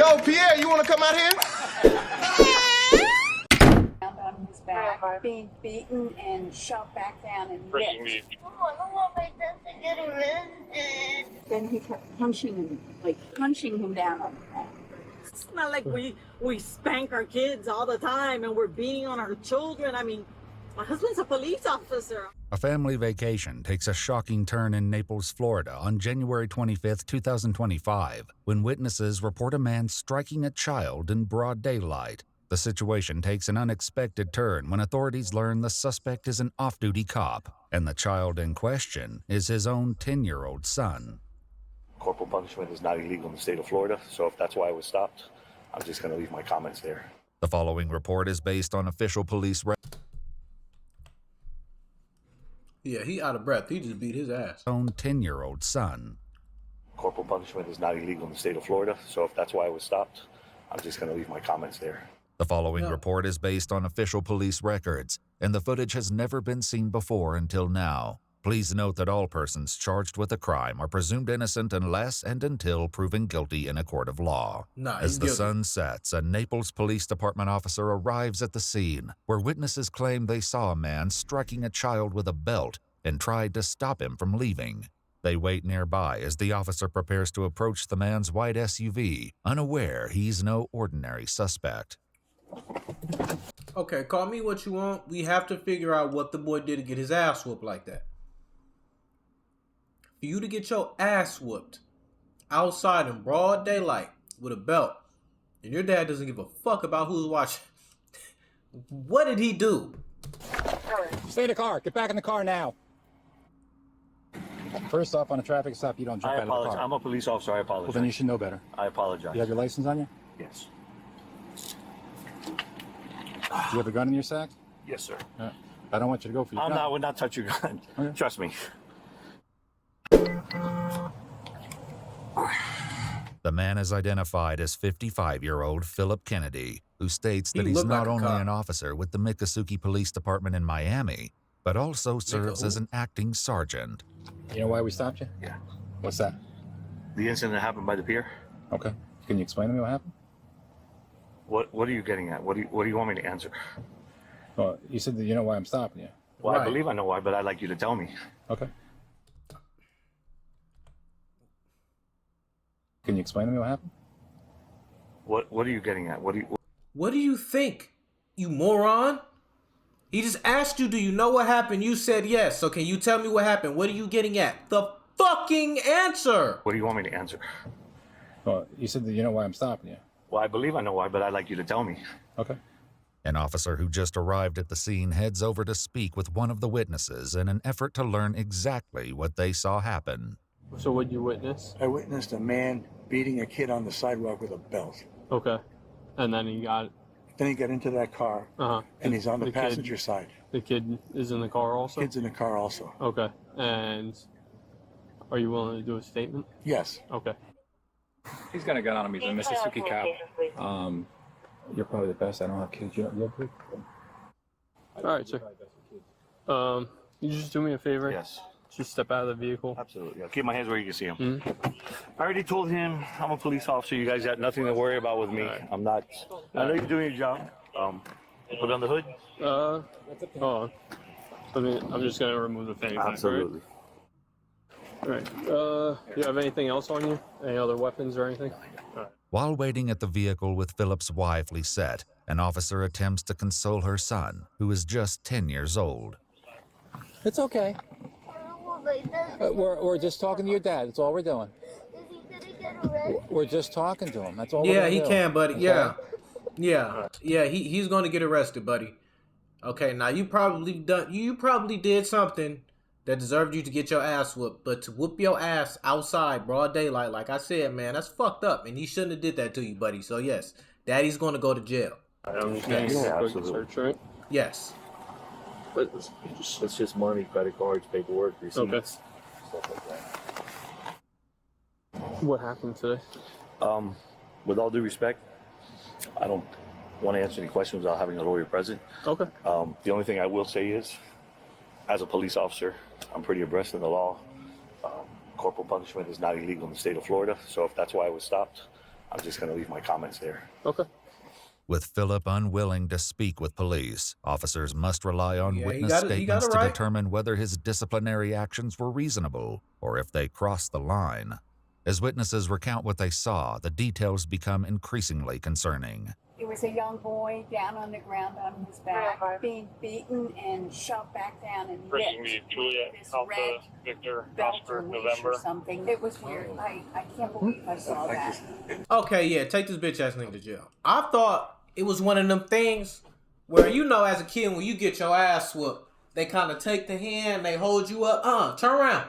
Yo, Pierre, you want to come out here? On his back, being beaten and shoved back down and whipped. I don't want my dad to get arrested. Then he kept punching him down on the back. It's not like we spank our kids all the time and we're beating on our children. I mean, my husband's a police officer. A family vacation takes a shocking turn in Naples, Florida on January 25, 2025, when witnesses report a man striking a child in broad daylight. The situation takes an unexpected turn when authorities learn the suspect is an off-duty cop, and the child in question is his own 10-year-old son. Corporal punishment is not illegal in the state of Florida, so if that's why I was stopped, I'm just going to leave my comments there. The following report is based on official police records. Yeah, he out of breath. He just beat his ass. Own 10-year-old son. Corporal punishment is not illegal in the state of Florida, so if that's why I was stopped, I'm just going to leave my comments there. The following report is based on official police records, and the footage has never been seen before until now. Please note that all persons charged with a crime are presumed innocent unless and until proven guilty in a court of law. As the sun sets, a Naples Police Department officer arrives at the scene, where witnesses claim they saw a man striking a child with a belt and tried to stop him from leaving. They wait nearby as the officer prepares to approach the man's white SUV, unaware he's no ordinary suspect. Okay, call me what you want. We have to figure out what the boy did to get his ass whooped like that. For you to get your ass whooped outside in broad daylight with a belt, and your dad doesn't give a fuck about who's watching. What did he do? Stay in the car. Get back in the car now. First off, on a traffic stop, you don't jump out of the car. I'm a police officer. I apologize. Well, then you should know better. I apologize. You have your license on you? Yes. Do you have a gun in your sack? Yes, sir. I don't want you to go for your gun. We're not touching your gun. Okay. Trust me. The man is identified as 55-year-old Philip Kennedy, who states that he's not only an officer with the Miccosukee Police Department in Miami, but also serves as an acting sergeant. You know why we stopped you? Yeah. What's that? The incident that happened by the pier? Okay. Can you explain to me what happened? What are you getting at? What do you want me to answer? Well, you said that you know why I'm stopping you. Well, I believe I know why, but I'd like you to tell me. Okay. Can you explain to me what happened? What are you getting at? What do you think, you moron? He just asked you, do you know what happened? You said yes. So can you tell me what happened? What are you getting at? The fucking answer. What do you want me to answer? Well, you said that you know why I'm stopping you. Well, I believe I know why, but I'd like you to tell me. Okay. An officer who just arrived at the scene heads over to speak with one of the witnesses in an effort to learn exactly what they saw happen. So what'd you witness? I witnessed a man beating a kid on the sidewalk with a belt. Okay. And then he got... Then he got into that car, and he's on the passenger side. The kid is in the car also? Kid's in the car also. Okay. And are you willing to do a statement? Yes. Okay. He's got a gun on him. He's a Miccosukee cop. You're probably the best. I don't have kids. You have kids? All right, sir. You just do me a favor? Yes. Just step out of the vehicle. Absolutely. I'll keep my hands where you can see them. Mm-hmm. I already told him I'm a police officer. You guys got nothing to worry about with me. Right. I'm not. I know you're doing your job. Put on the hood. Hold on. I'm just gonna remove the fanny pack. Absolutely. All right. Do you have anything else on you? Any other weapons or anything? All right. While waiting at the vehicle with Philip's wife, Lisette, an officer attempts to console her son, who is just 10 years old. It's okay. We're just talking to your dad. That's all we're doing. Is he gonna get arrested? We're just talking to him. That's all. Yeah, he can, buddy. Okay? Yeah. He's going to get arrested, buddy. Okay, now you probably did something that deserved you to get your ass whooped, but to whoop your ass outside broad daylight, like I said, man, that's fucked up, and he shouldn't have did that to you, buddy. So yes, Daddy's going to go to jail. I'm just gonna do a quick search, right? Yes. But it's just money, credit cards, paperwork, receipts, okay. Stuff like that. What happened today? With all due respect, I don't want to answer any questions without having a lawyer present. Okay. The only thing I will say is, as a police officer, I'm pretty abreast in the law. Corporal punishment is not illegal in the state of Florida, so if that's why I was stopped, I'm just going to leave my comments there. Okay. With Philip unwilling to speak with police, officers must rely on Yeah, witness he got it statements to right. determine whether his disciplinary actions were reasonable or if they crossed the line. As witnesses recount what they saw, the details become increasingly concerning. It was a young boy down on the ground on his back, being beaten and shoved back down and Bringing whipped me Juliet, with this Alpha, red Victor, belt Oscar, or leash November. or something. It was weird. I can't believe I saw that. Okay, yeah, take this bitch ass nigga to jail. I thought it was one of them things where, you know, as a kid, when you get your ass whooped, they kind of take the hand, they hold you up, turn around,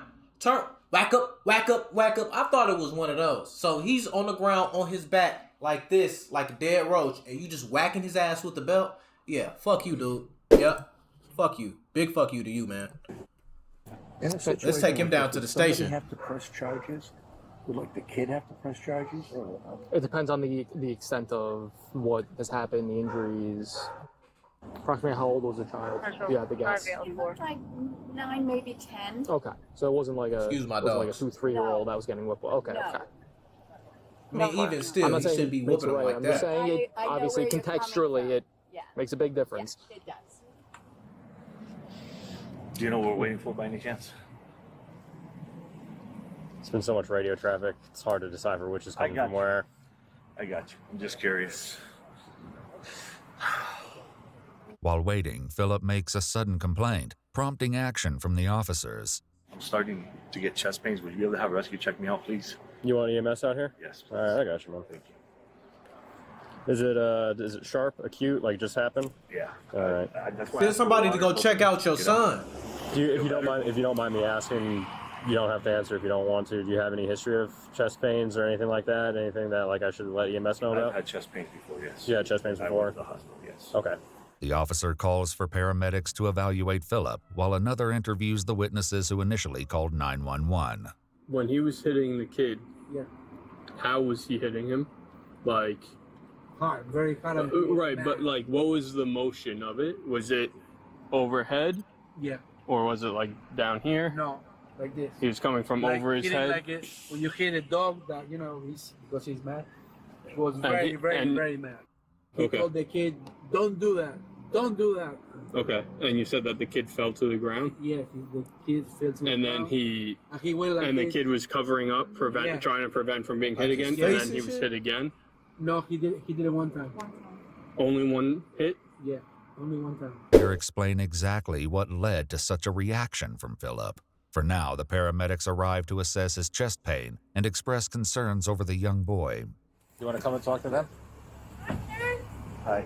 whack up, whack up, whack up. I thought it was one of those. So he's on the ground on his back like this, like a dead roach, and you just whacking his ass with the belt. Yeah, fuck you, dude. Yep, fuck you. Big fuck you to you, man. Let's take him down to the station. Have to press charges? Would like the kid have to press charges? It depends on the extent of what has happened, the injuries. Approximately how old was the child? If you had to guess. He looked like 9, maybe 10. Okay, so it wasn't like a Excuse my it wasn't like a dogs. 2-3-year-old that was getting whipped. Okay, No. okay. I mean, even I'm still, not he saying shouldn't be it makes whooping it him right. like I'm just that. saying it I know obviously where you're coming contextually from. it Yeah. makes a big difference. Yes, it does. Do you know what we're waiting for by any chance? It's been so much radio traffic, it's hard to decipher which is coming got from you. where. I got you. I'm just curious. While waiting, Philip makes a sudden complaint, prompting action from the officers. I'm starting to get chest pains. Would you be able to have a rescue check me out, please? You want EMS out here? Yes, please. All right, I got you, man. Thank you. Is it sharp, acute, like just happened? Yeah. All right. That's why I Send asked somebody for to go water. check out your Get son. If you don't mind me asking, you don't have to answer if you don't want to. Do you have any history of chest pains or anything like that? Anything that like I should let EMS know I've about? had chest pains before, yes. You had chest pains I before? went to the hospital, yes. Okay. The officer calls for paramedics to evaluate Philip, while another interviews the witnesses who initially called 911. When he was hitting the kid, Yeah. how was he hitting him? Like, Hard, very kind of. right, but like, what was the motion of it? Was it overhead Yeah. or was it like down here? No, like this. He was coming from Like over his hitting head. Like it, when you hit a dog, that because he's mad. He was very, he- very, and- very mad. He Okay. told the kid, "Don't do that. Don't do that." Okay, and you said that the kid fell to the ground, Yeah, the kid fell to the and then ground, he and he went like and the this. kid was covering up, Yeah. trying to prevent from being hit Like his again, face and then and he was shit? hit again. No, he did it one time. Only one hit. Yeah, only one time. Here explain exactly what led to such a reaction from Philip. For now, the paramedics arrive to assess his chest pain and express concerns over the young boy. You want to come and talk to them? Hi.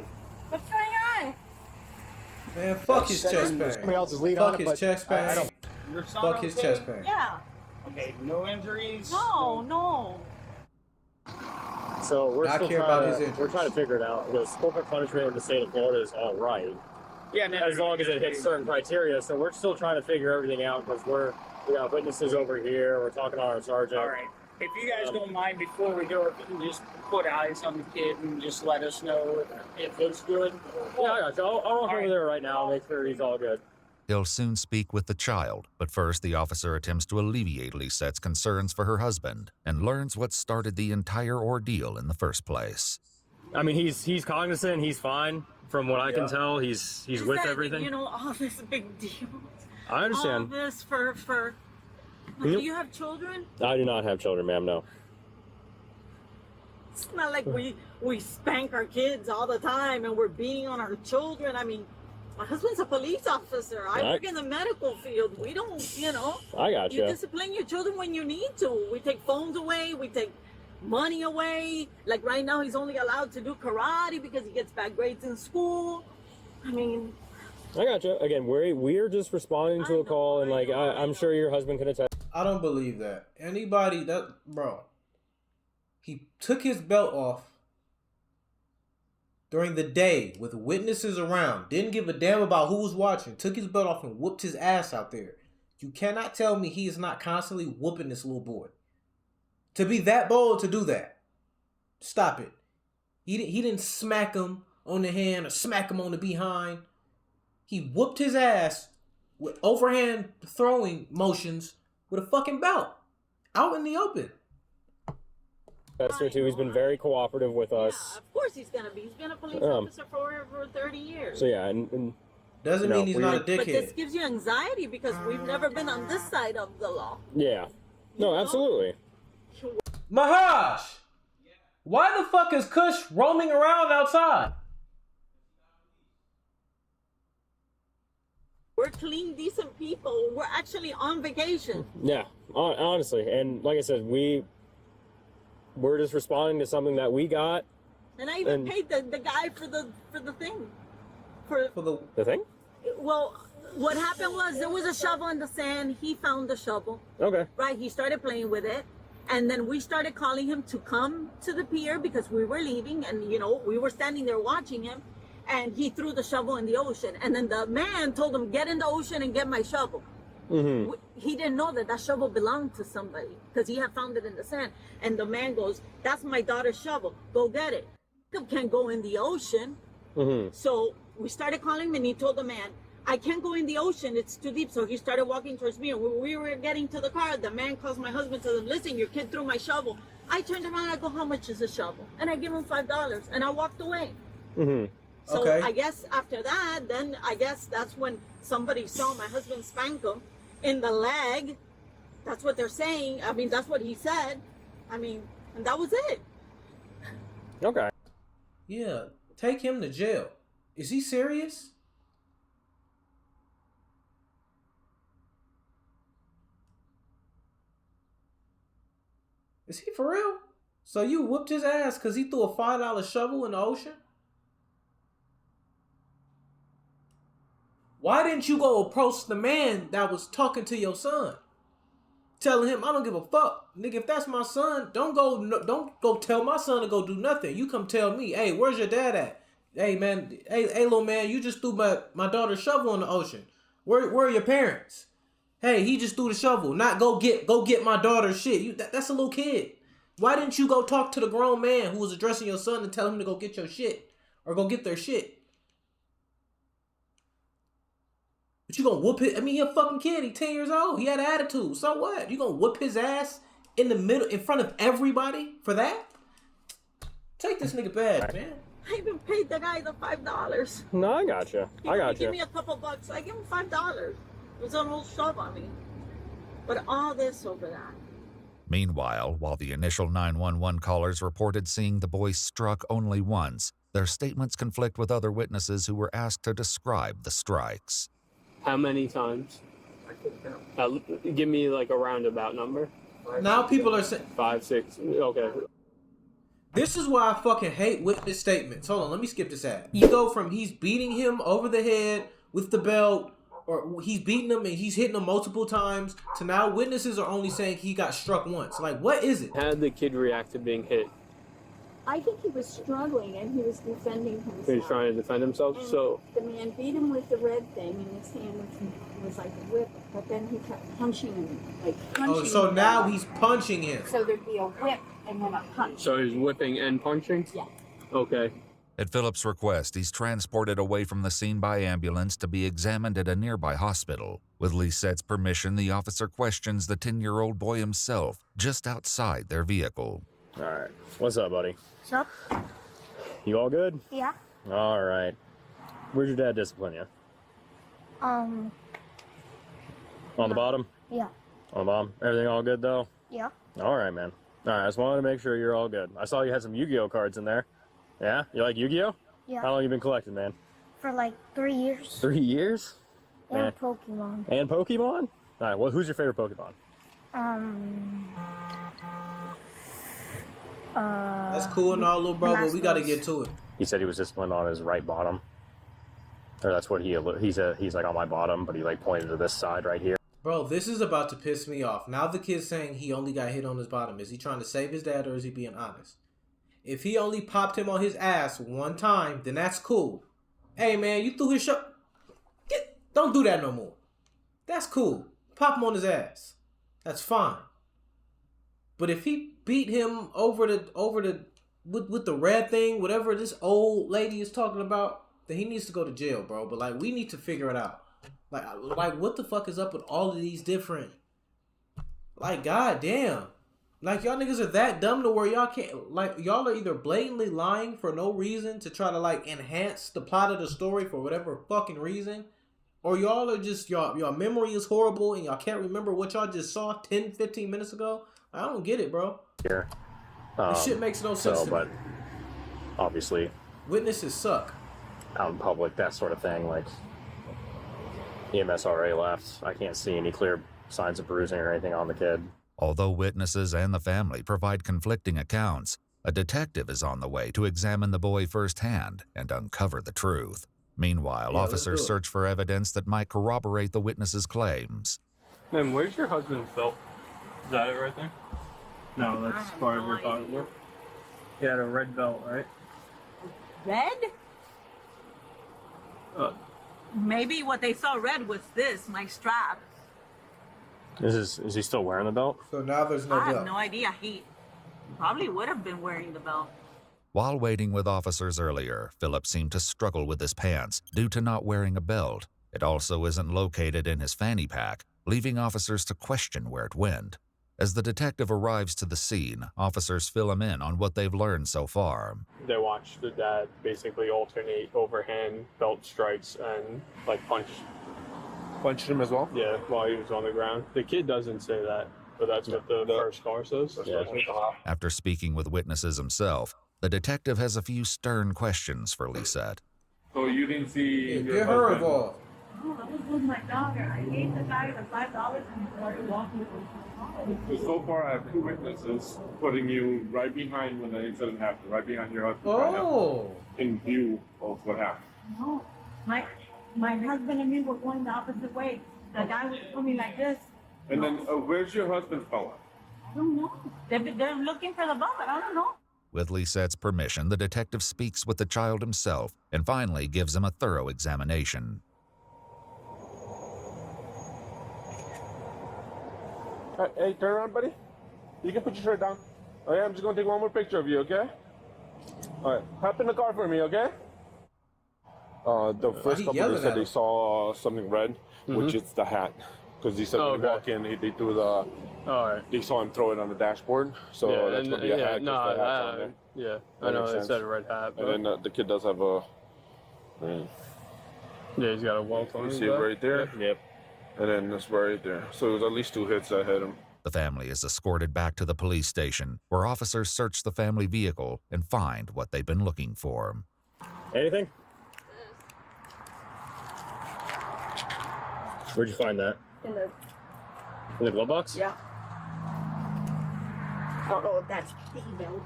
What's going on? Man, fuck his chest pain. Somebody else's lead Fuck on it, his but chest I pain. don't. Fuck his chest pain. Yeah. Okay, no injuries. No. So we're I still care about his trying to, we're injuries. trying to figure it out because corporate punishment in the state of Florida is all right, Yeah, as long as it hits certain criteria. So we're still trying to figure everything out because we got witnesses over here. We're talking to our sergeant. All right. If you guys don't mind, before we go, if you can just put eyes on the kid and just let us know if it's good. Yeah, I got you. I'll walk over there right now and make sure he's all good. He'll soon speak with the child, but first the officer attempts to alleviate Lisette's concerns for her husband and learns what started the entire ordeal in the first place. I mean, he's cognizant. He's fine. From what I can tell, he's Is with that, everything. You know, all this big deal. I understand. All this for. Do Yep. you have children? I do not have children, ma'am. No. It's not like we spank our kids all the time and we're beating on our children. I mean, my husband's a police officer. I work in the medical field. We don't, I got you you. discipline your children when you need to. We take phones away. We take money away. Like right now, he's only allowed to do karate because he gets bad grades in school. I mean, I got you. Again, we're just responding to a call, and like I'm sure your husband can attest. I don't believe that. Anybody that, bro, he took his belt off during the day with witnesses around, didn't give a damn about who was watching, took his belt off and whooped his ass out there. You cannot tell me he is not constantly whooping this little boy. To be that bold to do that, stop it. He didn't smack him on the hand or smack him on the behind. He whooped his ass with overhand throwing motions with a fucking belt out in the open. Chester too. He's been very cooperative with Yeah, us. of course he's gonna be. He's been a police officer for over 30 years. So yeah, and doesn't mean he's not a dickhead. But this gives you anxiety because we've never been on this side of the law. Yeah. No, absolutely. Mahaj! Why the fuck is Kush roaming around outside? We're clean, decent people. We're actually on vacation. Yeah, honestly, and like I said, we're just responding to something that we got. And I even paid the guy for the thing. For the thing? Well, what happened was there was a shovel in the sand. He found the shovel. Okay. Right, he started playing with it. And then we started calling him to come to the pier because we were leaving and, you know, we were standing there watching him. And he threw the shovel in the ocean. And then the man told him, get in the ocean and get my shovel. Mm-hmm. He didn't know that shovel belonged to somebody because he had found it in the sand. And the man goes, that's my daughter's shovel. Go get it. You can't go in the ocean. Mm-hmm. So we started calling him and he told the man, I can't go in the ocean. It's too deep. So he started walking towards me. And when we were getting to the car, the man calls my husband to them, listen, your kid threw my shovel. I turned around, I go, how much is a shovel? And I give him $5 and I walked away. Mm-hmm. So okay. I guess after that, then I guess that's when somebody saw my husband spank him in the leg. That's what they're saying. I mean, that's what he said. I mean, and that was it. Okay. Yeah, take him to jail. Is he serious? Is he for real? So you whooped his ass because he threw a $5 shovel in the ocean? Why didn't you go approach the man that was talking to your son? Telling him, I don't give a fuck. Nigga, if that's my son, don't go tell my son to go do nothing. You come tell me, hey, where's your dad at? Hey, man, hey, little man, you just threw my daughter's shovel in the ocean. Where are your parents? Hey, he just threw the shovel. Not go get my daughter's shit. That's a little kid. Why didn't you go talk to the grown man who was addressing your son and tell him to go get your shit? Or go get their shit? But you gonna whoop it? I mean, he a fucking kid. He 10 years old. He had an attitude. So what? You gonna whoop his ass in the middle, in front of everybody for that? Take this nigga badge, man. I even paid the guy the $5. No, I gotcha. Give me a couple bucks. I give him $5. It was an old shove on me. But all this over that. Meanwhile, while the initial 911 callers reported seeing the boy struck only once, their statements conflict with other witnesses who were asked to describe the strikes. How many times? Give me like a roundabout number. Now people are saying 5, 6. Okay. This is why I fucking hate witness statements. Hold on, let me skip this ad. You go from he's beating him over the head with the belt, or he's beating him and he's hitting him multiple times, to now witnesses are only saying he got struck once. Like, what is it? How did the kid react to being hit? I think he was struggling and he was defending himself. He was trying to defend himself. And so the man beat him with the red thing in his hand, which was like a whip. But then he kept punching him, Oh, so now he's punching him. So there'd be a whip and then a punch. So he's whipping and punching? Yeah. Okay. At Philip's request, he's transported away from the scene by ambulance to be examined at a nearby hospital. With Lisette's permission, the officer questions the 10-year-old boy himself just outside their vehicle. All right. What's up, buddy? What's up? You all good? Yeah. All right. Where'd your dad discipline you? On the bottom? Yeah. On the bottom? Everything all good, though? Yeah. All right, man. All right, I just wanted to make sure you're all good. I saw you had some Yu-Gi-Oh cards in there. Yeah? You like Yu-Gi-Oh? Yeah. How long you been collecting, man? For like 3 years. 3 years? And Man. Pokemon. And Pokemon? All right, well, who's your favorite Pokemon? That's cool and all, little bro, but we gotta get to it. He said he was disciplined on his right bottom. Or that's what he's like on my bottom, but he like pointed to this side right here. Bro, this is about to piss me off. Now the kid's saying he only got hit on his bottom. Is he trying to save his dad or is he being honest? If he only popped him on his ass one time, then that's cool. Hey man, you threw his shot. Don't do that no more. That's cool. Pop him on his ass. That's fine. But if he beat him over the with the red thing, whatever this old lady is talking about, then he needs to go to jail, bro. But like, we need to figure it out. Like what the fuck is up with all of these different? Like, goddamn. Like, y'all niggas are that dumb to where y'all can't, like, y'all are either blatantly lying for no reason to try to, like, enhance the plot of the story for whatever fucking reason, or y'all are just, y'all memory is horrible and y'all can't remember what y'all just saw 10, 15 minutes ago. I don't get it, bro. Here. This shit makes no sense to but me. obviously, Witnesses suck. out in public, that sort of thing, like, EMS already left. I can't see any clear signs of bruising or anything on the kid. Although witnesses and the family provide conflicting accounts, a detective is on the way to examine the boy firsthand and uncover the truth. Meanwhile, officers search for evidence that might corroborate the witnesses' claims. Ma'am, where's your husband's belt? Is that it right there? No, that's part of your pocketbook. He had a red belt, right? Red? Maybe what they saw red was this, my strap. Is he still wearing the belt? So now there's no I belt. have no idea. He probably would have been wearing the belt. While waiting with officers earlier, Philip seemed to struggle with his pants due to not wearing a belt. It also isn't located in his fanny pack, leaving officers to question where it went. As the detective arrives to the scene, officers fill him in on what they've learned so far. They watched the dad basically alternate overhand belt strikes and like punched him as well? Yeah, while he was on the ground. The kid doesn't say that, but that's what the first car says. Yeah. After speaking with witnesses himself, the detective has a few stern questions for Lisette. So you didn't see Get her involved. Oh, I was with my daughter. I gave the guy the $5 and he started walking with him. So far, I have two witnesses putting you right behind when the incident happened, right behind your husband. Oh. In view of what happened. No, my husband and me were going the opposite way. The guy was coming like this. And then, where's your husband's belt? I don't know. They're looking for the belt, but I don't know. With Lisette's permission, the detective speaks with the child himself and finally gives him a thorough examination. Hey, turn around, buddy. You can put your shirt down. Okay, I'm just gonna take one more picture of you, okay? All right, hop in the car for me, okay? The first couple they said they saw something red, which is the hat, because he said when he walked in, they threw the. They saw him throw it on the dashboard, so that's gonna be a hat. No, the hat's on there. yeah, That I know makes they sense. said a red hat. But And then the kid does have a. yeah, he's got a welt on You his see it back. right there? Yep. And then this right there. So it was at least 2 hits that hit him. The family is escorted back to the police station, where officers search the family vehicle and find what they've been looking for. Anything? Where'd you find that? In the, In the glove box? yeah. I don't know if that's female.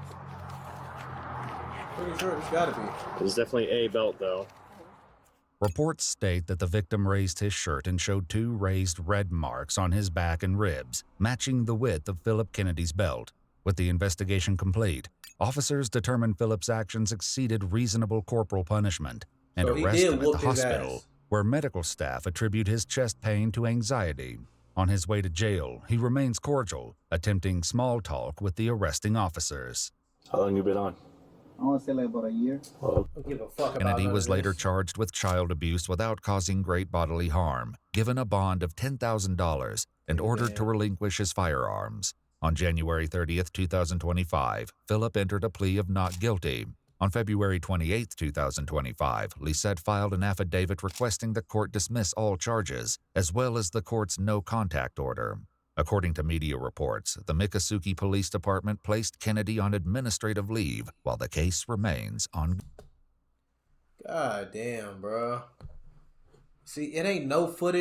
Pretty sure it's gotta be. It's definitely a belt, though. Reports state that the victim raised his shirt and showed 2 raised red marks on his back and ribs, matching the width of Philip Kennedy's belt. With the investigation complete, officers determined Philip's actions exceeded reasonable corporal punishment and So he arrest did him at the whoop his hospital, ass. where medical staff attribute his chest pain to anxiety. On his way to jail, he remains cordial, attempting small talk with the arresting officers. How long you been on? I want to say like about a year. Don't give a fuck about Kennedy none was of later this. charged with child abuse without causing great bodily harm, given a bond of $10,000, and ordered to relinquish his firearms. On January 30th, 2025, Philip entered a plea of not guilty. On February 28th, 2025, Lisette filed an affidavit requesting the court dismiss all charges, as well as the court's no-contact order. According to media reports, the Miccosukee Police Department placed Kennedy on administrative leave while the case remains on. God damn, bro. See, it ain't no footage.